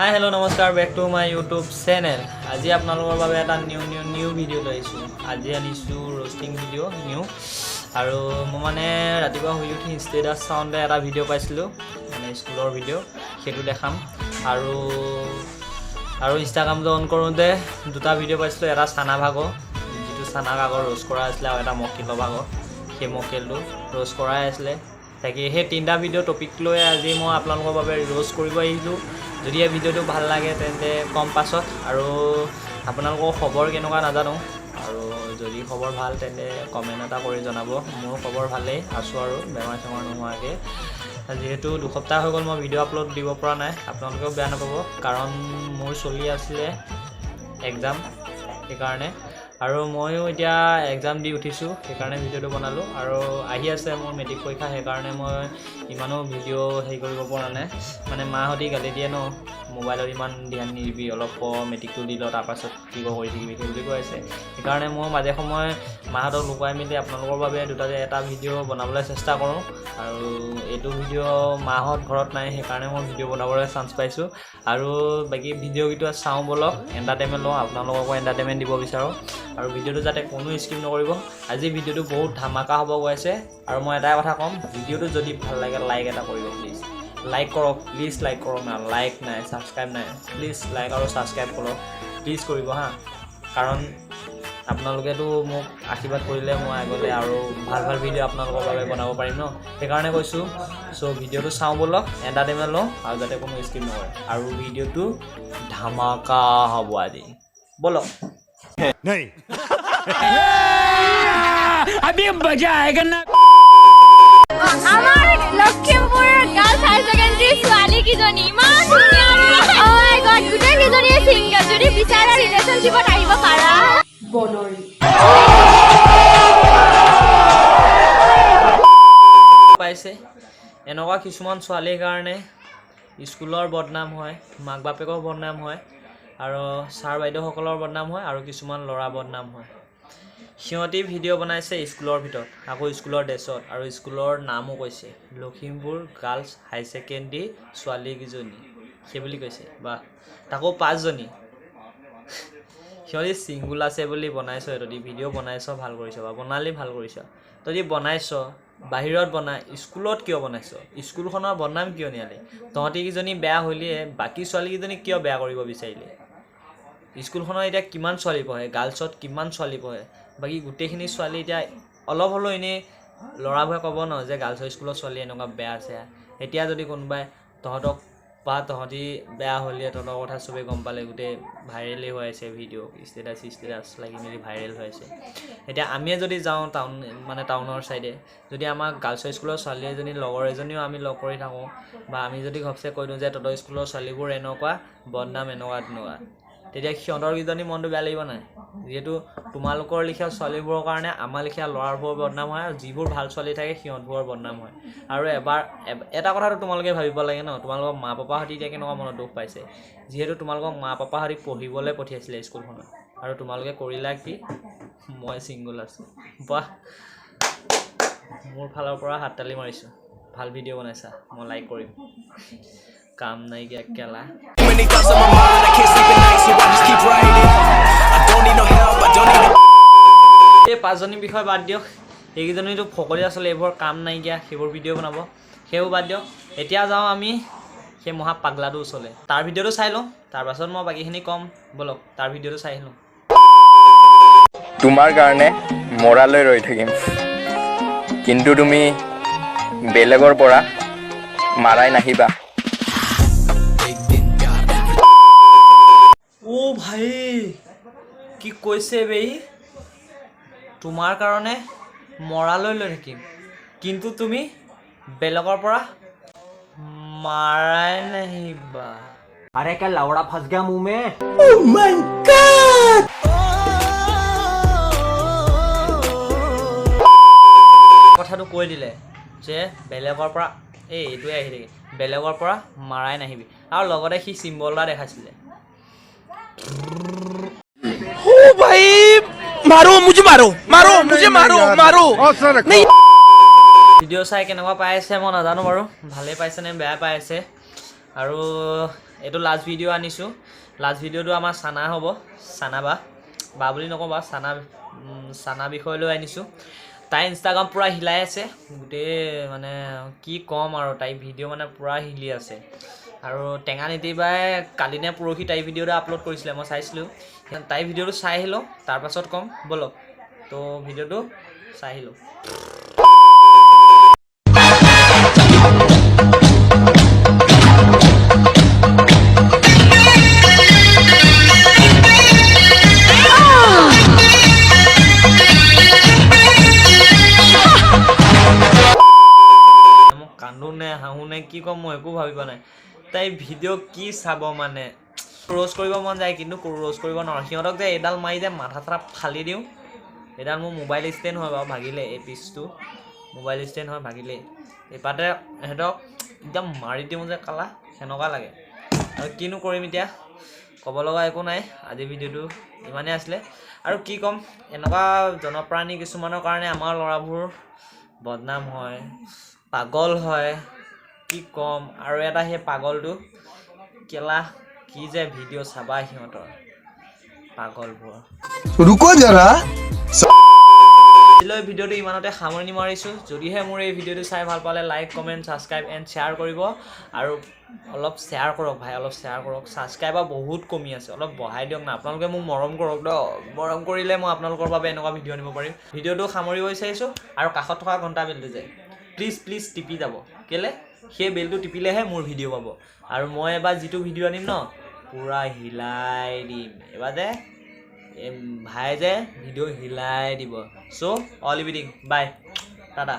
হাই hello' নমস্কাৰ back to my YouTube channel. আজি আপোনালোকৰ বাবে এটা নিউ ভিডিঅ' লৈছোঁ। আজি আনিছোঁ ৰ'ষ্টিং ভিডিঅ' নিউ। আৰু মই মানে ৰাতিপুৱা শুই উঠি ষ্টেটাছ চাওঁতে এটা ভিডিঅ' পাইছিলোঁ, মানে স্কুলৰ ভিডিঅ', সেইটো দেখাম। আৰু ইনষ্টাগ্ৰামটো অন কৰোঁতে দুটা ভিডিঅ' পাইছিলোঁ, এটা চানা ভাগৰ, যিটো চানাক আগৰ ৰ'ষ্ট কৰা আছিলে, আৰু এটা মকেলৰ ভাগৰ, সেই মকেলটো ৰ'ষ্ট কৰাই আছিলে। তাকে সেই তিনিটা ভিডিঅ' টপিক লৈ আজি মই আপোনালোকৰ বাবে ৰ'ষ্ট কৰিব আহিছোঁ। যদি এই ভিডিঅ'টো ভাল লাগে তেন্তে কম পাছত, আৰু আপোনালোকৰ খবৰ কেনেকুৱা নাজানো, আৰু যদি খবৰ ভাল তেন্তে কমেণ্ট এটা কৰি জনাব। মোৰ খবৰ ভালেই আছোঁ, আৰু বেমাৰ চেমাৰ নোহোৱাকৈ। যিহেতু দুসপ্তাহ হৈ গ'ল মই ভিডিঅ' আপলোড দিব পৰা নাই, আপোনালোকেও বেয়া নাপাব, কাৰণ মোৰ চলি আছিলে এক্সাম, সেইকাৰণে। আৰু ময়ো এতিয়া এক্সাম দি উঠিছোঁ, সেইকাৰণে ভিডিঅ'টো বনালোঁ। আৰু আহি আছে মোৰ মেট্ৰিক পৰীক্ষা, সেইকাৰণে মই ইমানো ভিডিঅ' হেৰি কৰিব পৰা নাই। মানে মাহঁতে গালি দিয়ে ন, মোবাইলত ইমান ধ্যান নিদিবি, অলপ মেট্ৰিকটো দি ল, তাৰপাছত কি কৰি থাকিবি, সেই বুলি কৈ আছে। সেইকাৰণে মই মাজে সময়ে মাহঁতক লুকুৱাই মেলি আপোনালোকৰ বাবে এটা ভিডিঅ' বনাবলৈ চেষ্টা কৰোঁ। আৰু এইটো ভিডিঅ' মাহঁত ঘৰত নাই, সেইকাৰণে মই ভিডিঅ' বনাবলৈ চান্স পাইছোঁ। আৰু বাকী ভিডিঅ'কেইটা চাওঁ ব'লক, এণ্টাৰটেইনমেণ্ট লওঁ, আপোনালোককো এণ্টাৰটেইনমেণ্ট দিব বিচাৰোঁ। আৰু ভিডিঅ'টো যাতে কোনো স্কিপ নকৰিব। আজি ভিডিঅ'টো বহুত ধামাকা হ'ব গৈ আছে। আৰু মই এটাই কথা ক'ম, ভিডিঅ'টো যদি ভাল লাগে লাইক এটা কৰিব প্লিজ। লাইক কৰক প্লিজ, লাইক কৰক না, লাইক নাই, ছাবস্ক্ৰাইব নাই, প্লিজ লাইক আৰু ছাবস্ক্ৰাইব কৰক, প্লিজ কৰিব হা। কাৰণ আপোনালোকেতো মোক আশীৰ্বাদ কৰিলে মই আগলৈ আৰু ভাল ভিডিঅ' আপোনালোকৰ বাবে বনাব পাৰিম ন, সেইকাৰণে কৈছোঁ। চ' ভিডিঅ'টো চাওঁ ব'লক, এণ্টাৰটেইনমেণ্ট লওঁ, আৰু যাতে কোনো স্কিপ নকৰে। আৰু ভিডিঅ'টো ধামাকা হ'ব আজি, ব'লক। नहीं अभी मजा आएगा ना। আমার লখিমপুরের গার্লস হাই সেকেন্ডারি ছোৱালী কিজনী ইমান ধুনীয়া। ও মাই গড, গোটেই কিজনী সিঙ্গেল। যদি বিচাৰা ৰিলেশনশ্বিপত আহিব পাৰা। বনৰী পাইছে এনেকুৱা কিছুমান ছোৱালীৰ কাৰণে স্কুলৰ বদনাম হয়, মাক বাপেকৰ বদনাম হয়, আৰু ছাৰ বাইদেউসকলৰ বদনাম হয়, আৰু কিছুমান ল'ৰা বদনাম হয়। সিহঁতি ভিডিঅ' বনাইছে স্কুলৰ ভিতৰত, আকৌ স্কুলৰ ড্ৰেছত, আৰু স্কুলৰ নামো কৈছে লখিমপুৰ গাৰ্লছ হাই ছেকেণ্ডেৰী ছোৱালীকেইজনী, সেই বুলি কৈছে। বা তাকো 5জনী। সিহঁতি ছিংগুল আছে বুলি বনাইছ, তহঁতি ভিডিঅ' বনাইছ, ভাল কৰিছ, বা বনালি ভাল কৰিছ। তহঁতি বনাইছ বাহিৰত বনাই, স্কুলত কিয় বনাইছ? স্কুলখনৰ বদনাম কিয় নিয়ালি? তহঁতি কেইজনী বেয়া হ'লিয়ে, বাকী ছোৱালীকেইজনীক কিয় বেয়া কৰিব বিচাৰিলি? স্কুলখনত এতিয়া কিমান ছোৱালী পঢ়ে, গাৰ্লছত কিমান ছোৱালী পঢ়ে, বাকী গোটেইখিনি ছোৱালী এতিয়া অলপ হ'লেও এনেই ল'ৰাবোৰে ক'ব ন যে গাৰ্লছৰ স্কুলৰ ছোৱালী এনেকুৱা বেয়া আছে। এতিয়া যদি কোনোবাই তহঁতক বা তহঁতি বেয়া হ'লিয়ে, তহঁতৰ কথা চবেই গম পালে, গোটেই ভাইৰেলেই হৈ আছে ভিডিঅ', ষ্টেটাছ লাগি মেলি ভাইৰেল হৈ আছে। এতিয়া আমিয়ে যদি যাওঁ টাউনৰ ছাইডে, যদি আমাৰ গাৰ্লছৰ স্কুলৰ ছোৱালী এজনী লগৰ এজনীও আমি লগ কৰি থাকোঁ, বা আমি যদি ঘপছে কৈ দিওঁ যে তহঁতৰ স্কুলৰ ছোৱালীবোৰ এনেকুৱা বদনাম, এনেকুৱা তেনেকুৱা, তেতিয়া সিহঁতৰ কেইজনী মনটো বেয়া লাগিব নাই? যিহেতু তোমালোকৰ লিখীয়া ছোৱালীবোৰৰ কাৰণে আমাৰ লিখীয়া ল'ৰাবোৰৰ বদনাম হয়, আৰু যিবোৰ ভাল ছোৱালী থাকে সিহঁতবোৰৰ বদনাম হয়। আৰু এটা কথাটো তোমালোকে ভাবিব লাগে ন, তোমালোকৰ মা পাপাহঁতি এতিয়া কেনেকুৱা মনত দুখ পাইছে, যিহেতু তোমালোকক মা পাপাহঁতি পঢ়িবলৈ পঠিয়াইছিলে স্কুলখনত, আৰু তোমালোকে কৰিলা কি? মই ছিংগুল আছোঁ। বাহ, মোৰ ফালৰ পৰা হাততালি মাৰিছোঁ। ভাল ভিডিঅ' বনাইছা, মই লাইক কৰিম। কাম নাইকিয়া কেলা। এই 5জনীৰ বিষয়ে বাদ দিয়ক, এইকেইজনীতো ফকলীয়া আচলতে, এইবোৰ কাম নাইকিয়া, সেইবোৰ ভিডিঅ' বনাব, সেইবোৰ বাদ দিয়ক। এতিয়া যাওঁ আমি সেই মহা পাগলাটোৰ ওচৰলৈ, তাৰ ভিডিঅ'টো চাই লওঁ, তাৰপাছত মই বাকীখিনি ক'ম। ব'লক তাৰ ভিডিঅ'টো চাই লওঁ। তোমাৰ কাৰণে মৰালৈ ৰৈ থাকিম, কিন্তু তুমি বেলেগৰ পৰা মাৰাই নাহিবা। অ' ভাই কি কৈছে বেই, তোমাৰ কাৰণে মৰালৈ লৈ থাকিম, কিন্তু তুমি বেলেগৰ পৰা মাৰাই নাহিবা। अरे क्या लवड़ा फंस गया मुंह में। কথাটো কৈ দিলে যে বেলেগৰ পৰা এইটোৱে আহি থাকে, বেলেগৰ পৰা মাৰাই নাহিবি, আৰু লগতে সি চিম্বল এটা দেখাইছিলে। ओ भाई मारो मुझे, मारो नहीं। ভিডিঅ' চাই কেনেকুৱা পাই আছে মই নাজানো বাৰু, ভালেই পাইছে নে বেয়া পাই আছে। আৰু এইটো লাষ্ট ভিডিঅ' আনিছোঁ লাষ্ট ভিডিঅ'টো আমাৰ চানা হ'ব চানা বা বুলি নকওঁ বা চানা বিষয় লৈ আনিছোঁ তাই ইনষ্টাগ্ৰাম পূৰা হিলাই আছে গোটেই মানে কি ক'ম আৰু তাই ভিডিঅ' মানে পূৰা হিলি আছে আৰু টেঙা নিতিবাই কালি নে পৰহি তাই ভিডিঅ' এটা আপলোড কৰিছিলে মই চাইছিলোঁ তাই ভিডিঅ'টো চাই আহিলোঁ তাৰপাছত ক'ম ব'লক তো ভিডিঅ'টো চাই আহিলোঁ কান্দো নে হাঁহো নে কি ক'ম মই একো ভাবি পোৱা নাই তাই ভিডিঅ' কি চাব মানে ৰ'ষ্ট কৰিব মন যায় কিন্তু ৰ'ষ্ট কৰিব নোৱাৰোঁ সিহঁতক যে এডাল মাৰি যে মাথা চাথা ফালি দিওঁ এডাল মোৰ মোবাইল ষ্টেণ্ড হয় বাৰু ভাগিলে এই পিচটো মোবাইল ষ্টেণ্ড হয় ভাগিলে এপাতে সিহঁতক একদম মাৰি দিওঁ যে কালা সেনেকুৱা লাগে আৰু কিনো কৰিম এতিয়া ক'ব লগা একো নাই আজি ভিডিঅ'টো ইমানেই আছিলে আৰু কি ক'ম এনেকুৱা জনপ্ৰাণী কিছুমানৰ কাৰণে আমাৰ ল'ৰাবোৰ বদনাম হয় পাগল হয় কি ক'ম আৰু এটা সেই পাগলটো কেলা কি যে ভিডিঅ' চাবা সিহঁতৰ পাগলবোৰ रुको जरा আজিলৈ ভিডিঅ'টো ইমানতে সামৰণি মাৰিছোঁ যদিহে মোৰ এই ভিডিঅ'টো চাই ভাল পালে like comment subscribe and share কৰিব আৰু অলপ শ্বেয়াৰ কৰক ভাই অলপ শ্বেয়াৰ কৰক ছাবস্ক্ৰাইবাৰ বহুত কমি আছে অলপ বঢ়াই দিয়ক না আপোনালোকে মোক মৰম কৰক দ মৰম কৰিলে মই আপোনালোকৰ বাবে এনেকুৱা ভিডিঅ' আনিব পাৰিম ভিডিঅ'টো সামৰিব বিচাৰিছোঁ আৰু কাষত থকা ঘণ্টা বেলটো যে প্লিজ টিপি যাব কেলে সেই বেলটো টিপিলেহে মোৰ ভিডিঅ' পাব আৰু মই এবাৰ যিটো ভিডিঅ' আনিম ন পূৰা হিলাই দিম এবাৰ যে ভাই যে ভিডিঅ' হিলাই দিব চ' অল ইভিনিং বাই টাটা